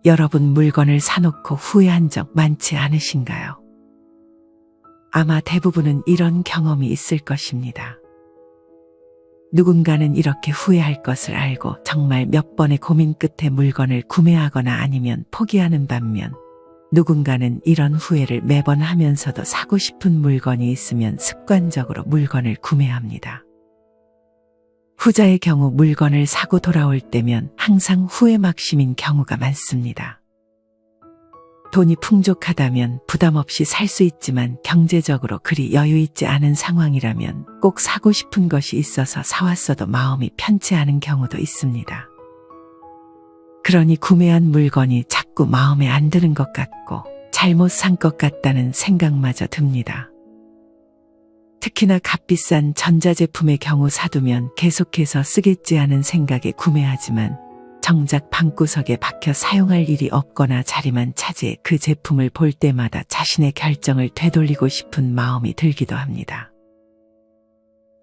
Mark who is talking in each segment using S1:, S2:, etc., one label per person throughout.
S1: 여러분 물건을 사놓고 후회한 적 많지 않으신가요? 아마 대부분은 이런 경험이 있을 것입니다. 누군가는 이렇게 후회할 것을 알고 정말 몇 번의 고민 끝에 물건을 구매하거나 아니면 포기하는 반면 누군가는 이런 후회를 매번 하면서도 사고 싶은 물건이 있으면 습관적으로 물건을 구매합니다. 후자의 경우 물건을 사고 돌아올 때면 항상 후회 막심인 경우가 많습니다. 돈이 풍족하다면 부담 없이 살 수 있지만 경제적으로 그리 여유 있지 않은 상황이라면 꼭 사고 싶은 것이 있어서 사왔어도 마음이 편치 않은 경우도 있습니다. 그러니 구매한 물건이 자꾸 마음에 안 드는 것 같고 잘못 산 것 같다는 생각마저 듭니다. 특히나 값비싼 전자제품의 경우 사두면 계속해서 쓰겠지 하는 생각에 구매하지만 정작 방구석에 박혀 사용할 일이 없거나 자리만 차지해 그 제품을 볼 때마다 자신의 결정을 되돌리고 싶은 마음이 들기도 합니다.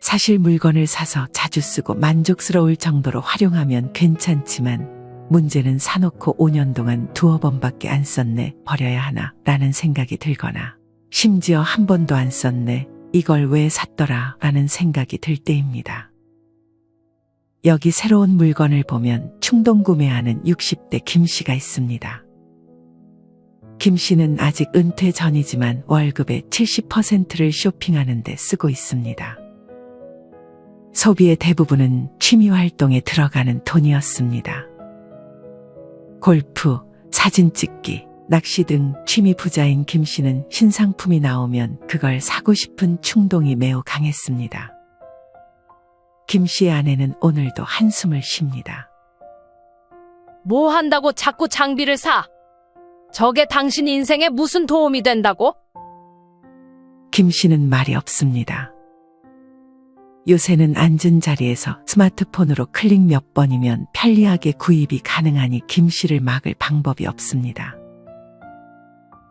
S1: 사실 물건을 사서 자주 쓰고 만족스러울 정도로 활용하면 괜찮지만 문제는 사놓고 5년 동안 두어 번밖에 안 썼네, 버려야 하나 라는 생각이 들거나 심지어 한 번도 안 썼네, 이걸 왜 샀더라 라는 생각이 들 때입니다. 여기 새로운 물건을 보면 충동 구매하는 60대 김 씨가 있습니다. 김 씨는 아직 은퇴 전이지만 월급의 70%를 쇼핑하는 데 쓰고 있습니다. 소비의 대부분은 취미 활동에 들어가는 돈이었습니다. 골프, 사진 찍기, 낚시 등 취미 부자인 김 씨는 신상품이 나오면 그걸 사고 싶은 충동이 매우 강했습니다. 김 씨의 아내는 오늘도 한숨을 쉽니다.
S2: 뭐 한다고 자꾸 장비를 사? 저게 당신 인생에 무슨 도움이 된다고?
S1: 김 씨는 말이 없습니다. 요새는 앉은 자리에서 스마트폰으로 클릭 몇 번이면 편리하게 구입이 가능하니 김 씨를 막을 방법이 없습니다.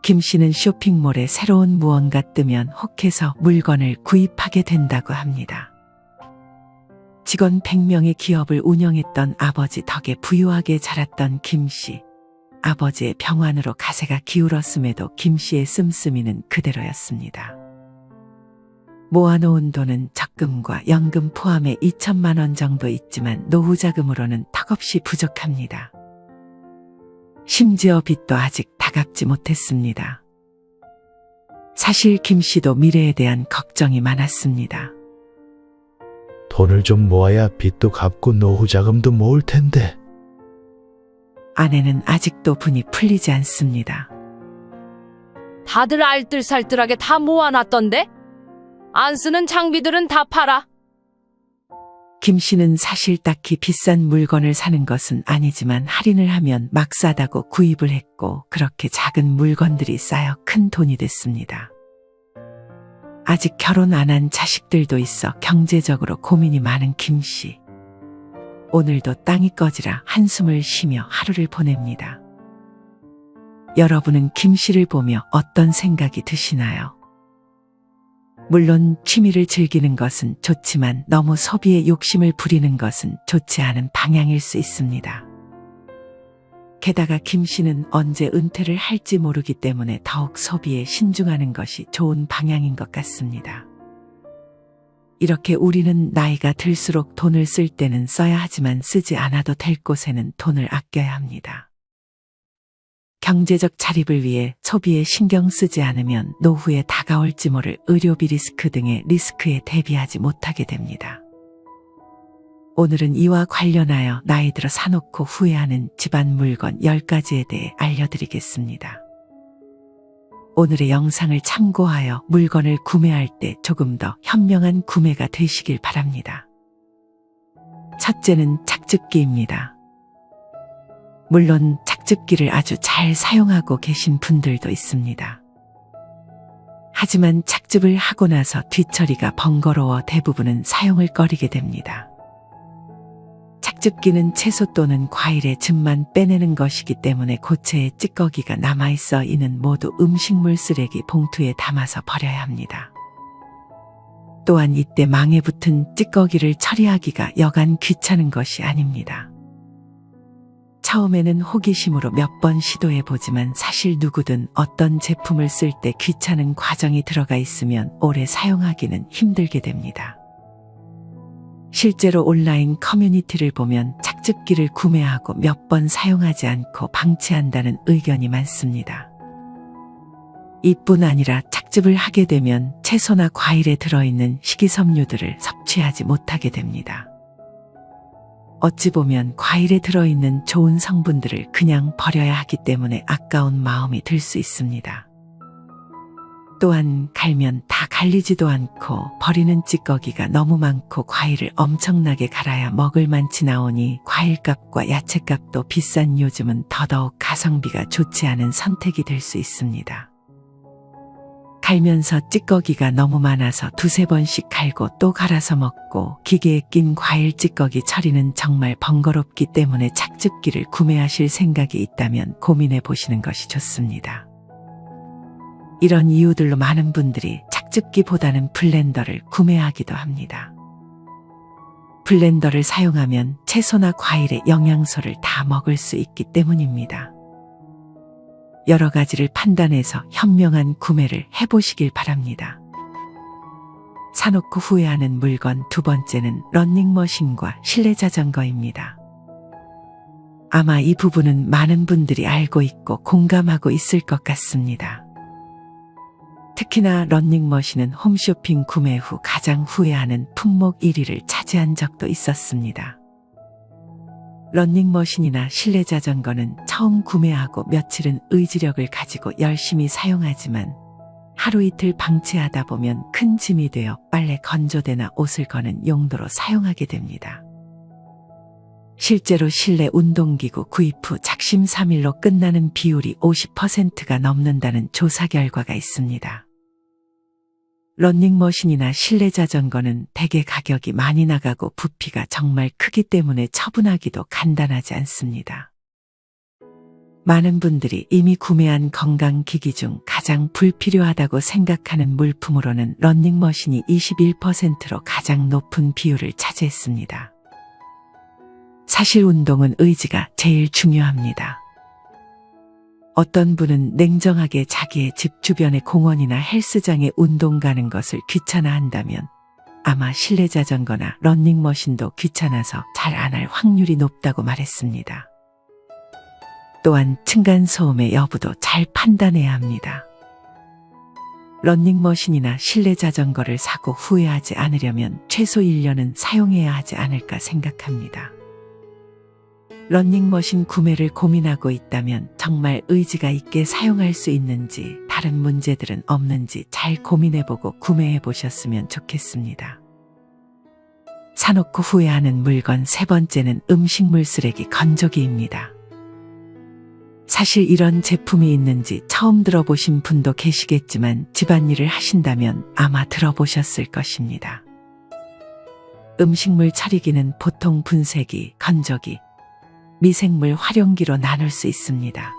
S1: 김 씨는 쇼핑몰에 새로운 무언가 뜨면 혹해서 물건을 구입하게 된다고 합니다. 직원 100명의 기업을 운영했던 아버지 덕에 부유하게 자랐던 김 씨. 아버지의 병환으로 가세가 기울었음에도 김 씨의 씀씀이는 그대로였습니다. 모아놓은 돈은 적금과 연금 포함해 2천만 원 정도 있지만 노후 자금으로는 턱없이 부족합니다. 심지어 빚도 아직 다 갚지 못했습니다. 사실 김 씨도 미래에 대한 걱정이 많았습니다.
S3: 돈을 좀 모아야 빚도 갚고 노후 자금도 모을 텐데.
S1: 아내는 아직도 분이 풀리지 않습니다.
S2: 다들 알뜰살뜰하게 다 모아놨던데? 안 쓰는 장비들은 다 팔아.
S1: 김 씨는 사실 딱히 비싼 물건을 사는 것은 아니지만 할인을 하면 막 싸다고 구입을 했고 그렇게 작은 물건들이 쌓여 큰 돈이 됐습니다. 아직 결혼 안 한 자식들도 있어 경제적으로 고민이 많은 김 씨. 오늘도 땅이 꺼지라 한숨을 쉬며 하루를 보냅니다. 여러분은 김 씨를 보며 어떤 생각이 드시나요? 물론 취미를 즐기는 것은 좋지만 너무 소비에 욕심을 부리는 것은 좋지 않은 방향일 수 있습니다. 게다가 김 씨는 언제 은퇴를 할지 모르기 때문에 더욱 소비에 신중하는 것이 좋은 방향인 것 같습니다. 이렇게 우리는 나이가 들수록 돈을 쓸 때는 써야 하지만 쓰지 않아도 될 곳에는 돈을 아껴야 합니다. 경제적 자립을 위해 소비에 신경 쓰지 않으면 노후에 다가올지 모를 의료비 리스크 등의 리스크에 대비하지 못하게 됩니다. 오늘은 이와 관련하여 나이 들어 사놓고 후회하는 집안 물건 10가지에 대해 알려드리겠습니다. 오늘의 영상을 참고하여 물건을 구매할 때 조금 더 현명한 구매가 되시길 바랍니다. 첫째는 착즙기입니다. 물론 착즙기를 아주 잘 사용하고 계신 분들도 있습니다. 하지만 착즙을 하고 나서 뒤처리가 번거로워 대부분은 사용을 꺼리게 됩니다. 착즙기는 채소 또는 과일의 즙만 빼내는 것이기 때문에 고체의 찌꺼기가 남아있어 이는 모두 음식물 쓰레기 봉투에 담아서 버려야 합니다. 또한 이때 망에 붙은 찌꺼기를 처리하기가 여간 귀찮은 것이 아닙니다. 처음에는 호기심으로 몇 번 시도해 보지만 사실 누구든 어떤 제품을 쓸 때 귀찮은 과정이 들어가 있으면 오래 사용하기는 힘들게 됩니다. 실제로 온라인 커뮤니티를 보면 착즙기를 구매하고 몇 번 사용하지 않고 방치한다는 의견이 많습니다. 이뿐 아니라 착즙을 하게 되면 채소나 과일에 들어있는 식이섬유들을 섭취하지 못하게 됩니다. 어찌 보면 과일에 들어있는 좋은 성분들을 그냥 버려야 하기 때문에 아까운 마음이 들 수 있습니다. 또한 갈면 다 갈리지도 않고 버리는 찌꺼기가 너무 많고 과일을 엄청나게 갈아야 먹을 만치 나오니 과일값과 야채값도 비싼 요즘은 더더욱 가성비가 좋지 않은 선택이 될 수 있습니다. 갈면서 찌꺼기가 너무 많아서 두세 번씩 갈고 또 갈아서 먹고 기계에 낀 과일 찌꺼기 처리는 정말 번거롭기 때문에 착즙기를 구매하실 생각이 있다면 고민해 보시는 것이 좋습니다. 이런 이유들로 많은 분들이 착즙기보다는 블렌더를 구매하기도 합니다. 블렌더를 사용하면 채소나 과일의 영양소를 다 먹을 수 있기 때문입니다. 여러 가지를 판단해서 현명한 구매를 해보시길 바랍니다. 사놓고 후회하는 물건 두 번째는 러닝머신과 실내자전거입니다. 아마 이 부분은 많은 분들이 알고 있고 공감하고 있을 것 같습니다. 특히나 러닝머신은 홈쇼핑 구매 후 가장 후회하는 품목 1위를 차지한 적도 있었습니다. 러닝머신이나 실내자전거는 처음 구매하고 며칠은 의지력을 가지고 열심히 사용하지만 하루 이틀 방치하다 보면 큰 짐이 되어 빨래 건조대나 옷을 거는 용도로 사용하게 됩니다. 실제로 실내 운동기구 구입 후 작심삼일로 끝나는 비율이 50%가 넘는다는 조사 결과가 있습니다. 러닝머신이나 실내자전거는 대개 가격이 많이 나가고 부피가 정말 크기 때문에 처분하기도 간단하지 않습니다. 많은 분들이 이미 구매한 건강기기 중 가장 불필요하다고 생각하는 물품으로는 러닝머신이 21%로 가장 높은 비율을 차지했습니다. 사실 운동은 의지가 제일 중요합니다. 어떤 분은 냉정하게 자기의 집 주변의 공원이나 헬스장에 운동 가는 것을 귀찮아한다면 아마 실내자전거나 러닝머신도 귀찮아서 잘 안 할 확률이 높다고 말했습니다. 또한 층간소음의 여부도 잘 판단해야 합니다. 러닝머신이나 실내자전거를 사고 후회하지 않으려면 최소 1년은 사용해야 하지 않을까 생각합니다. 러닝머신 구매를 고민하고 있다면 정말 의지가 있게 사용할 수 있는지 다른 문제들은 없는지 잘 고민해보고 구매해보셨으면 좋겠습니다. 사놓고 후회하는 물건 세 번째는 음식물 쓰레기 건조기입니다. 사실 이런 제품이 있는지 처음 들어보신 분도 계시겠지만 집안일을 하신다면 아마 들어보셨을 것입니다. 음식물 처리기는 보통 분쇄기, 건조기, 미생물 활용기로 나눌 수 있습니다.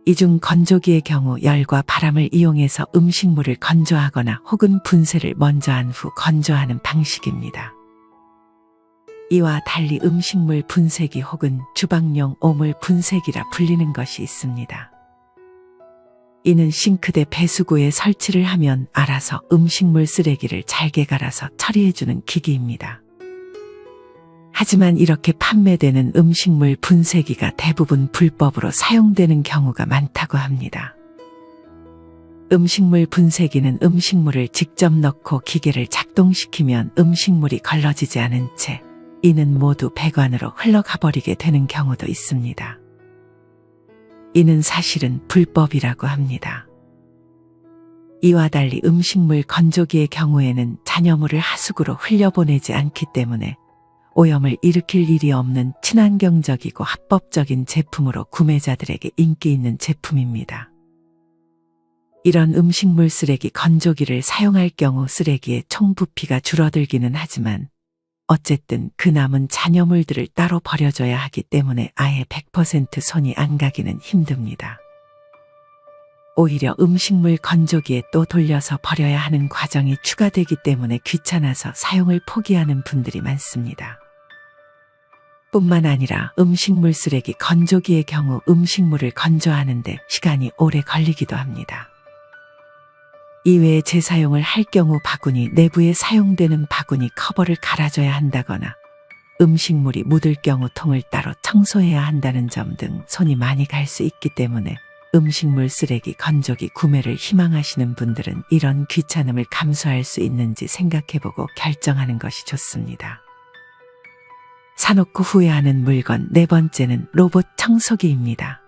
S1: 이 중 건조기의 경우 열과 바람을 이용해서 음식물을 건조하거나 혹은 분쇄를 먼저 한 후 건조하는 방식입니다. 이와 달리 음식물 분쇄기 혹은 주방용 오물 분쇄기라 불리는 것이 있습니다. 이는 싱크대 배수구에 설치를 하면 알아서 음식물 쓰레기를 잘게 갈아서 처리해주는 기기입니다. 하지만 이렇게 판매되는 음식물 분쇄기가 대부분 불법으로 사용되는 경우가 많다고 합니다. 음식물 분쇄기는 음식물을 직접 넣고 기계를 작동시키면 음식물이 걸러지지 않은 채 이는 모두 배관으로 흘러가 버리게 되는 경우도 있습니다. 이는 사실은 불법이라고 합니다. 이와 달리 음식물 건조기의 경우에는 잔여물을 하수구로 흘려보내지 않기 때문에 오염을 일으킬 일이 없는 친환경적이고 합법적인 제품으로 구매자들에게 인기 있는 제품입니다. 이런 음식물 쓰레기 건조기를 사용할 경우 쓰레기의 총 부피가 줄어들기는 하지만 어쨌든 그 남은 잔여물들을 따로 버려줘야 하기 때문에 아예 100% 손이 안 가기는 힘듭니다. 오히려 음식물 건조기에 또 돌려서 버려야 하는 과정이 추가되기 때문에 귀찮아서 사용을 포기하는 분들이 많습니다. 뿐만 아니라 음식물 쓰레기 건조기의 경우 음식물을 건조하는데 시간이 오래 걸리기도 합니다. 이외에 재사용을 할 경우 바구니 내부에 사용되는 바구니 커버를 갈아줘야 한다거나 음식물이 묻을 경우 통을 따로 청소해야 한다는 점 등 손이 많이 갈 수 있기 때문에 음식물 쓰레기 건조기 구매를 희망하시는 분들은 이런 귀찮음을 감수할 수 있는지 생각해보고 결정하는 것이 좋습니다. 사놓고 후회하는 물건 네 번째는 로봇 청소기입니다.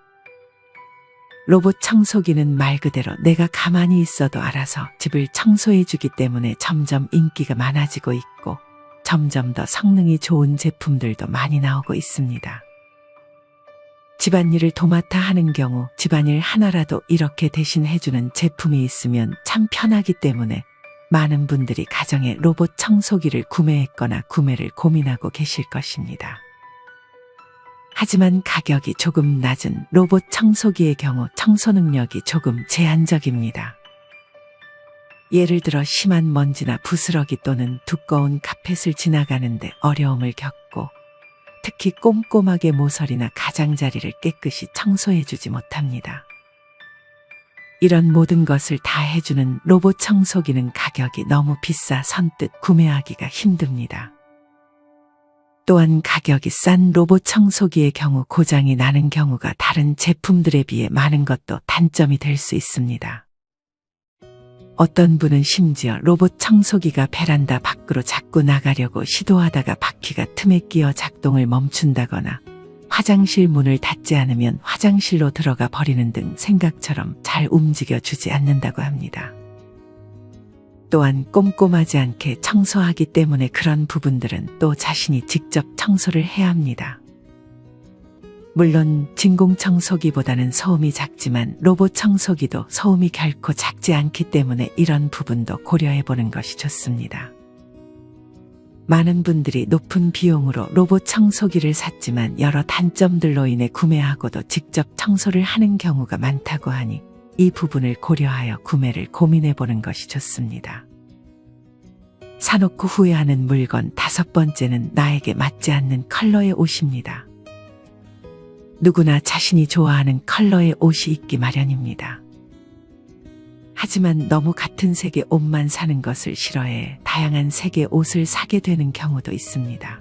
S1: 로봇 청소기는 말 그대로 내가 가만히 있어도 알아서 집을 청소해주기 때문에 점점 인기가 많아지고 있고 점점 더 성능이 좋은 제품들도 많이 나오고 있습니다. 집안일을 도맡아 하는 경우 집안일 하나라도 이렇게 대신 해주는 제품이 있으면 참 편하기 때문에 많은 분들이 가정에 로봇 청소기를 구매했거나 구매를 고민하고 계실 것입니다. 하지만 가격이 조금 낮은 로봇 청소기의 경우 청소 능력이 조금 제한적입니다. 예를 들어 심한 먼지나 부스러기 또는 두꺼운 카펫을 지나가는데 어려움을 겪고 특히 꼼꼼하게 모서리나 가장자리를 깨끗이 청소해주지 못합니다. 이런 모든 것을 다 해주는 로봇 청소기는 가격이 너무 비싸 선뜻 구매하기가 힘듭니다. 또한 가격이 싼 로봇 청소기의 경우 고장이 나는 경우가 다른 제품들에 비해 많은 것도 단점이 될 수 있습니다. 어떤 분은 심지어 로봇 청소기가 베란다 밖으로 자꾸 나가려고 시도하다가 바퀴가 틈에 끼어 작동을 멈춘다거나 화장실 문을 닫지 않으면 화장실로 들어가 버리는 등 생각처럼 잘 움직여주지 않는다고 합니다. 또한 꼼꼼하지 않게 청소하기 때문에 그런 부분들은 또 자신이 직접 청소를 해야 합니다. 물론 진공청소기보다는 소음이 작지만 로봇 청소기도 소음이 결코 작지 않기 때문에 이런 부분도 고려해보는 것이 좋습니다. 많은 분들이 높은 비용으로 로봇 청소기를 샀지만 여러 단점들로 인해 구매하고도 직접 청소를 하는 경우가 많다고 하니 이 부분을 고려하여 구매를 고민해보는 것이 좋습니다. 사놓고 후회하는 물건 다섯 번째는 나에게 맞지 않는 컬러의 옷입니다. 누구나 자신이 좋아하는 컬러의 옷이 있기 마련입니다. 하지만 너무 같은 색의 옷만 사는 것을 싫어해 다양한 색의 옷을 사게 되는 경우도 있습니다.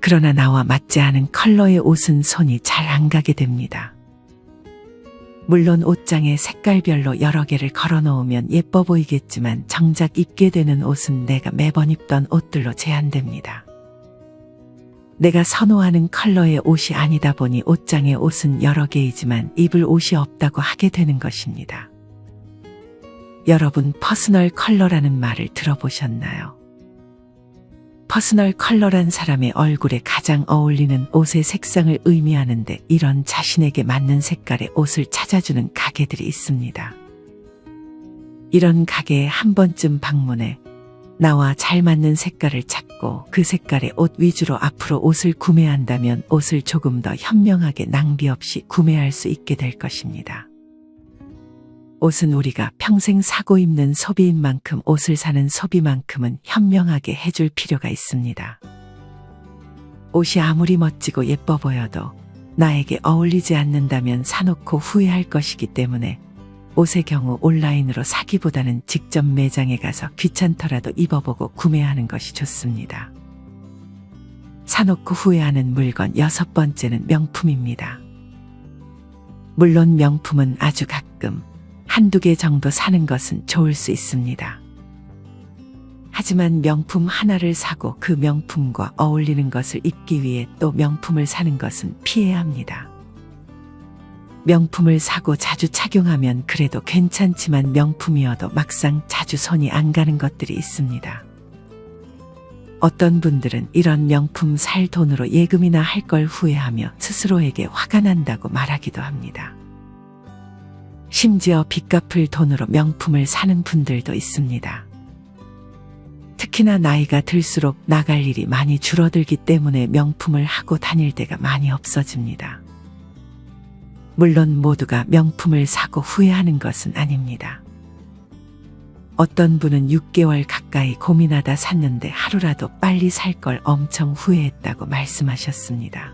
S1: 그러나 나와 맞지 않은 컬러의 옷은 손이 잘 안 가게 됩니다. 물론 옷장에 색깔별로 여러 개를 걸어 놓으면 예뻐 보이겠지만 정작 입게 되는 옷은 내가 매번 입던 옷들로 제한됩니다. 내가 선호하는 컬러의 옷이 아니다 보니 옷장의 옷은 여러 개이지만 입을 옷이 없다고 하게 되는 것입니다. 여러분, 퍼스널 컬러라는 말을 들어보셨나요? 퍼스널 컬러란 사람의 얼굴에 가장 어울리는 옷의 색상을 의미하는데 이런 자신에게 맞는 색깔의 옷을 찾아주는 가게들이 있습니다. 이런 가게에 한 번쯤 방문해 나와 잘 맞는 색깔을 찾고 그 색깔의 옷 위주로 앞으로 옷을 구매한다면 옷을 조금 더 현명하게 낭비 없이 구매할 수 있게 될 것입니다. 옷은 우리가 평생 사고 입는 소비인 만큼 옷을 사는 소비만큼은 현명하게 해줄 필요가 있습니다. 옷이 아무리 멋지고 예뻐 보여도 나에게 어울리지 않는다면 사놓고 후회할 것이기 때문에 옷의 경우 온라인으로 사기보다는 직접 매장에 가서 귀찮더라도 입어보고 구매하는 것이 좋습니다. 사놓고 후회하는 물건 여섯 번째는 명품입니다. 물론 명품은 아주 가끔 한두 개 정도 사는 것은 좋을 수 있습니다. 하지만 명품 하나를 사고 그 명품과 어울리는 것을 입기 위해 또 명품을 사는 것은 피해야 합니다. 명품을 사고 자주 착용하면 그래도 괜찮지만 명품이어도 막상 자주 손이 안 가는 것들이 있습니다. 어떤 분들은 이런 명품 살 돈으로 예금이나 할 걸 후회하며 스스로에게 화가 난다고 말하기도 합니다. 심지어 빚 갚을 돈으로 명품을 사는 분들도 있습니다. 특히나 나이가 들수록 나갈 일이 많이 줄어들기 때문에 명품을 하고 다닐 때가 많이 없어집니다. 물론 모두가 명품을 사고 후회하는 것은 아닙니다. 어떤 분은 6개월 가까이 고민하다 샀는데 하루라도 빨리 살 걸 엄청 후회했다고 말씀하셨습니다.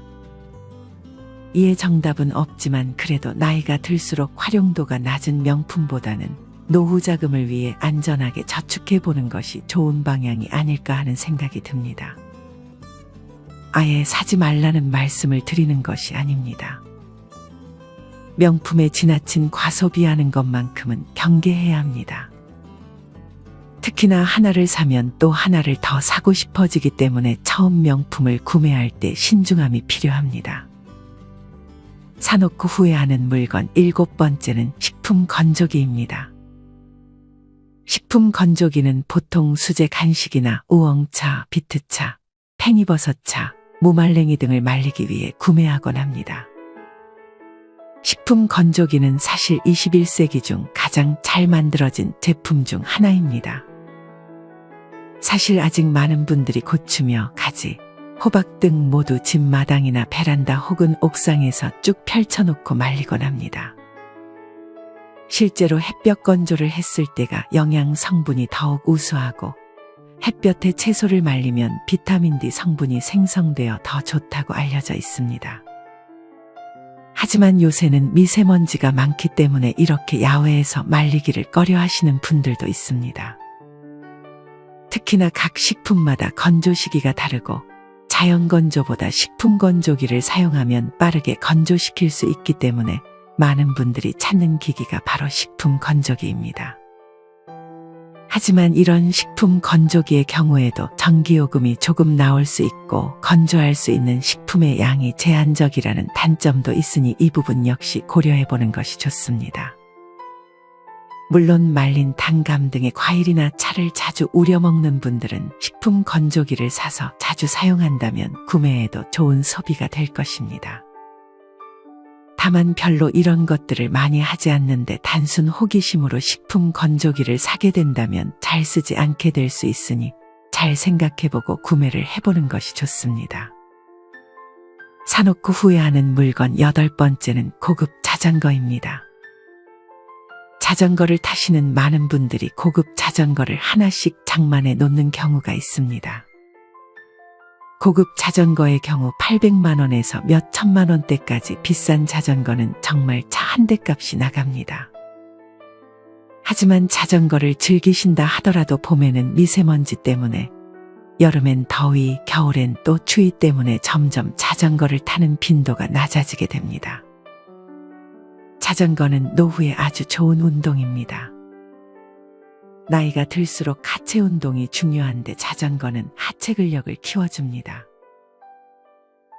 S1: 이에 정답은 없지만 그래도 나이가 들수록 활용도가 낮은 명품보다는 노후 자금을 위해 안전하게 저축해 보는 것이 좋은 방향이 아닐까 하는 생각이 듭니다. 아예 사지 말라는 말씀을 드리는 것이 아닙니다. 명품에 지나친 과소비하는 것만큼은 경계해야 합니다. 특히나 하나를 사면 또 하나를 더 사고 싶어지기 때문에 처음 명품을 구매할 때 신중함이 필요합니다. 사놓고 후회하는 물건 7번째는 식품 건조기입니다. 식품 건조기는 보통 수제 간식이나 우엉차, 비트차, 팽이버섯차, 무말랭이 등을 말리기 위해 구매하곤 합니다. 식품 건조기는 사실 21세기 중 가장 잘 만들어진 제품 중 하나입니다. 사실 아직 많은 분들이 고추며 가지, 호박 등 모두 집 마당이나 베란다 혹은 옥상에서 쭉 펼쳐놓고 말리곤 합니다. 실제로 햇볕 건조를 했을 때가 영양 성분이 더욱 우수하고 햇볕에 채소를 말리면 비타민 D 성분이 생성되어 더 좋다고 알려져 있습니다. 하지만 요새는 미세먼지가 많기 때문에 이렇게 야외에서 말리기를 꺼려하시는 분들도 있습니다. 특히나 각 식품마다 건조 시기가 다르고 자연 건조보다 식품 건조기를 사용하면 빠르게 건조시킬 수 있기 때문에 많은 분들이 찾는 기기가 바로 식품 건조기입니다. 하지만 이런 식품 건조기의 경우에도 전기요금이 조금 나올 수 있고 건조할 수 있는 식품의 양이 제한적이라는 단점도 있으니 이 부분 역시 고려해보는 것이 좋습니다. 물론 말린 단감 등의 과일이나 차를 자주 우려 먹는 분들은 식품 건조기를 사서 자주 사용한다면 구매해도 좋은 소비가 될 것입니다. 다만 별로 이런 것들을 많이 하지 않는데 단순 호기심으로 식품 건조기를 사게 된다면 잘 쓰지 않게 될 수 있으니 잘 생각해보고 구매를 해보는 것이 좋습니다. 사놓고 후회하는 물건 8번째는 고급 자전거입니다. 자전거를 타시는 많은 분들이 고급 자전거를 하나씩 장만해 놓는 경우가 있습니다. 고급 자전거의 경우 800만 원에서 몇 천만 원대까지 비싼 자전거는 정말 차 한 대 값이 나갑니다. 하지만 자전거를 즐기신다 하더라도 봄에는 미세먼지 때문에, 여름엔 더위, 겨울엔 또 추위 때문에 점점 자전거를 타는 빈도가 낮아지게 됩니다. 자전거는 노후에 아주 좋은 운동입니다. 나이가 들수록 하체 운동이 중요한데 자전거는 하체 근력을 키워줍니다.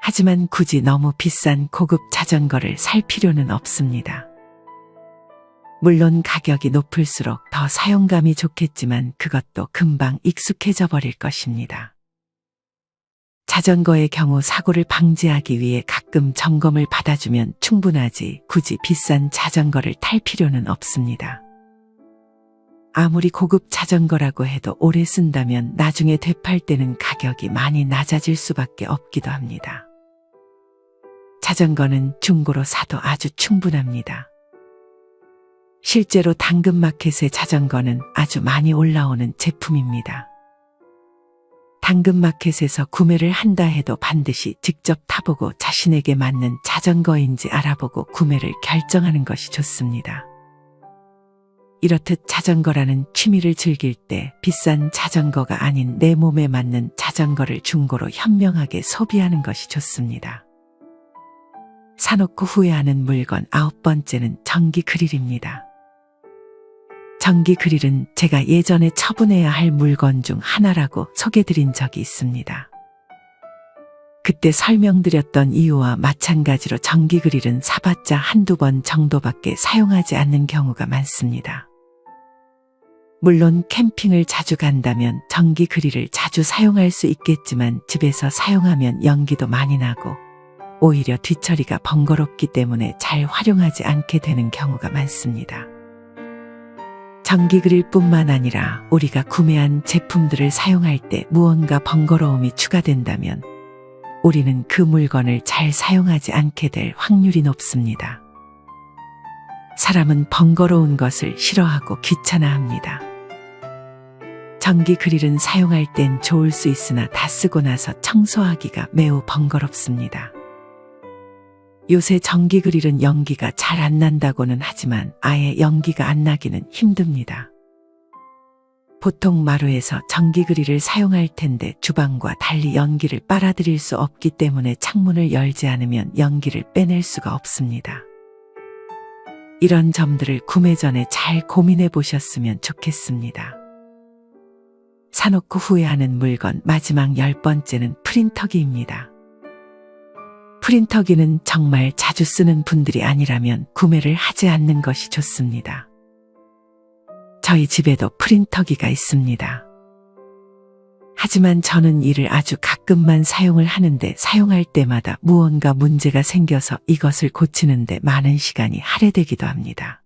S1: 하지만 굳이 너무 비싼 고급 자전거를 살 필요는 없습니다. 물론 가격이 높을수록 더 사용감이 좋겠지만 그것도 금방 익숙해져 버릴 것입니다. 자전거의 경우 사고를 방지하기 위해 가끔 점검을 받아주면 충분하지 굳이 비싼 자전거를 탈 필요는 없습니다. 아무리 고급 자전거라고 해도 오래 쓴다면 나중에 되팔 때는 가격이 많이 낮아질 수밖에 없기도 합니다. 자전거는 중고로 사도 아주 충분합니다. 실제로 당근마켓의 자전거는 아주 많이 올라오는 제품입니다. 당근마켓에서 구매를 한다 해도 반드시 직접 타보고 자신에게 맞는 자전거인지 알아보고 구매를 결정하는 것이 좋습니다. 이렇듯 자전거라는 취미를 즐길 때 비싼 자전거가 아닌 내 몸에 맞는 자전거를 중고로 현명하게 소비하는 것이 좋습니다. 사놓고 후회하는 물건 9번째는 전기 그릴입니다. 전기 그릴은 제가 예전에 처분해야 할 물건 중 하나라고 소개드린 적이 있습니다. 그때 설명드렸던 이유와 마찬가지로 전기 그릴은 사봤자 한두 번 정도밖에 사용하지 않는 경우가 많습니다. 물론 캠핑을 자주 간다면 전기 그릴을 자주 사용할 수 있겠지만 집에서 사용하면 연기도 많이 나고 오히려 뒤처리가 번거롭기 때문에 잘 활용하지 않게 되는 경우가 많습니다. 전기 그릴뿐만 아니라 우리가 구매한 제품들을 사용할 때 무언가 번거로움이 추가된다면 우리는 그 물건을 잘 사용하지 않게 될 확률이 높습니다. 사람은 번거로운 것을 싫어하고 귀찮아합니다. 전기 그릴은 사용할 땐 좋을 수 있으나 다 쓰고 나서 청소하기가 매우 번거롭습니다. 요새 전기 그릴은 연기가 잘 안 난다고는 하지만 아예 연기가 안 나기는 힘듭니다. 보통 마루에서 전기 그릴을 사용할 텐데 주방과 달리 연기를 빨아들일 수 없기 때문에 창문을 열지 않으면 연기를 빼낼 수가 없습니다. 이런 점들을 구매 전에 잘 고민해 보셨으면 좋겠습니다. 사놓고 후회하는 물건 마지막 10번째는 프린터기입니다. 프린터기는 정말 자주 쓰는 분들이 아니라면 구매를 하지 않는 것이 좋습니다. 저희 집에도 프린터기가 있습니다. 하지만 저는 이를 아주 가끔만 사용을 하는데 사용할 때마다 무언가 문제가 생겨서 이것을 고치는데 많은 시간이 할애되기도 합니다.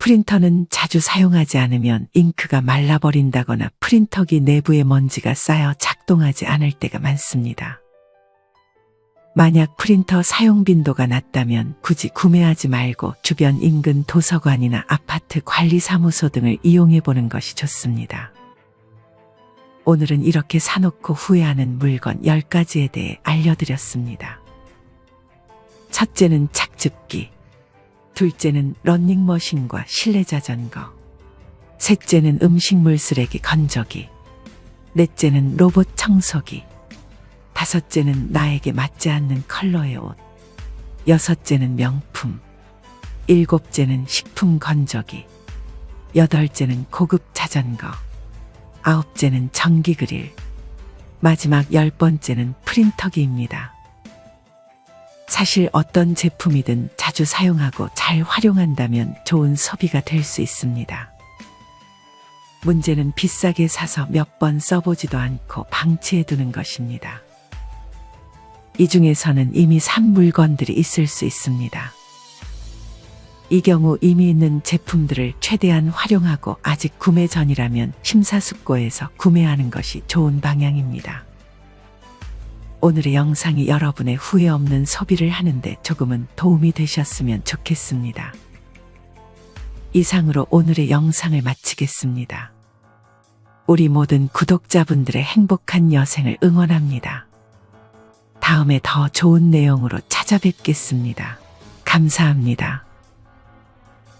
S1: 프린터는 자주 사용하지 않으면 잉크가 말라버린다거나 프린터기 내부에 먼지가 쌓여 작동하지 않을 때가 많습니다. 만약 프린터 사용 빈도가 낮다면 굳이 구매하지 말고 주변 인근 도서관이나 아파트 관리사무소 등을 이용해 보는 것이 좋습니다. 오늘은 이렇게 사놓고 후회하는 물건 10가지에 대해 알려드렸습니다. 첫째는 착즙기, 둘째는 러닝머신과 실내자전거, 셋째는 음식물 쓰레기 건조기, 넷째는 로봇 청소기, 다섯째는 나에게 맞지 않는 컬러의 옷, 여섯째는 명품, 일곱째는 식품 건조기, 여덟째는 고급 자전거, 아홉째는 전기 그릴, 마지막 10번째는 프린터기입니다. 사실 어떤 제품이든 자주 사용하고 잘 활용한다면 좋은 소비가 될 수 있습니다. 문제는 비싸게 사서 몇 번 써보지도 않고 방치해 두는 것입니다. 이 중에서는 이미 산 물건들이 있을 수 있습니다. 이 경우 이미 있는 제품들을 최대한 활용하고 아직 구매 전이라면 심사숙고해서 구매하는 것이 좋은 방향입니다. 오늘의 영상이 여러분의 후회 없는 소비를 하는데 조금은 도움이 되셨으면 좋겠습니다. 이상으로 오늘의 영상을 마치겠습니다. 우리 모든 구독자분들의 행복한 여생을 응원합니다. 다음에 더 좋은 내용으로 찾아뵙겠습니다. 감사합니다.